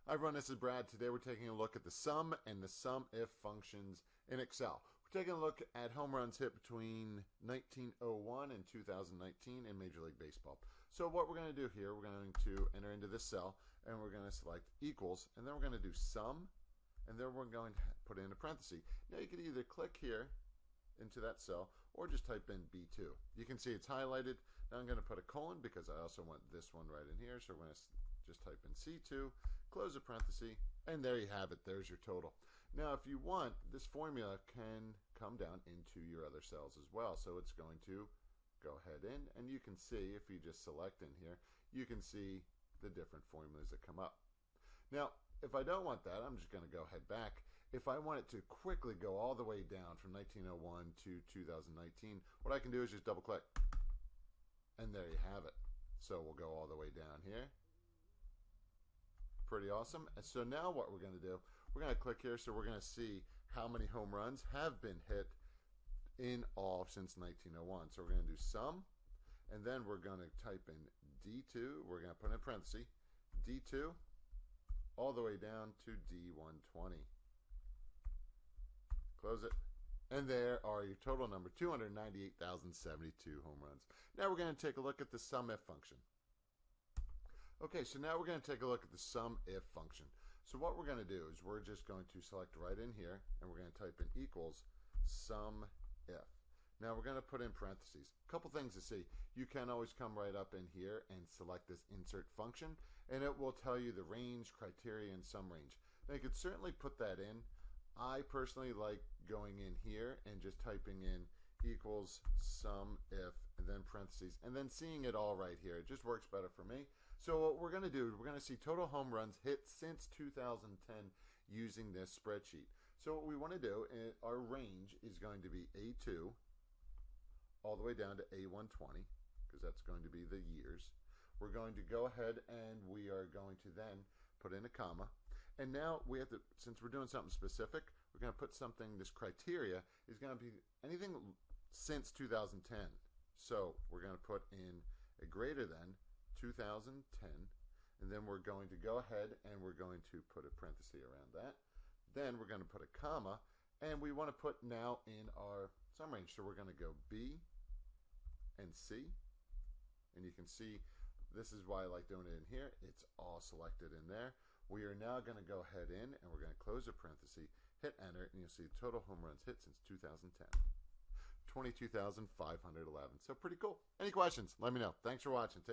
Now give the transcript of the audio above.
Hi everyone, this is Brad. Today we're taking a look at the sum and the sum-if functions in Excel. We're taking a look at home runs hit between 1901 and 2019 in Major League Baseball. So what we're going to do here, we're going to enter into this cell and we're going to select equals, and then we're going to do sum, and then we're going to put in a parenthesis. Now you can either click here into that cell or just type in B2. You can see it's highlighted. Now I'm going to put a colon because I also want this one right in here, so we're going to just type in C2, close a parenthesis, and there you have it. There's your total. Now, if you want, this formula can come down into your other cells as well. So it's going to go ahead in, and you can see, if you just select in here, you can see the different formulas that come up. Now, if I don't want that, I'm just going to go ahead back. If I want it to quickly go all the way down from 1901 to 2019, what I can do is just double click, and there you have it. So we'll go all the way down here. Pretty awesome. And so now what we're going to do, we're going to click here, so we're going to see how many home runs have been hit in all since 1901. So we're going to do sum, and then we're going to type in D2. We're going to put in parentheses, D2, all the way down to D120. Close it. And there are your total number, 298,072 home runs. Now we're going to take a look at the sum-if function. Okay, so now we're going to take a look at the sum-if function. So what we're going to do is we're just going to select right in here, and we're going to type in equals sum-if. Now we're going to put in parentheses. A couple things to see. You can always come right up in here and select this insert function, and it will tell you the range, criteria, and sum range. Now you could certainly put that in. I personally like going in here and just typing in equals sum-if and then parentheses and then seeing it all right here. It just works better for me. So what we're going to do is we're going to see total home runs hit since 2010 using this spreadsheet. So what we want to do, our range is going to be A2 all the way down to A120, because that's going to be the years. We're going to go ahead and we are going to then put in a comma. And now we have to, since we're doing something specific, we're going to put something, this criteria is going to be anything since 2010. So we're going to put in a greater than 2010, and then we're going to go ahead and we're going to put a parenthesis around that. Then we're going to put a comma, and we want to put now in our sum range. So we're going to go B and C, and you can see this is why I like doing it in here. It's all selected in there. We are now going to go ahead in and we're going to close a parenthesis, hit enter, and you'll see total home runs hit since 2010. 22,511. So pretty cool. Any questions? Let me know. Thanks for watching. Take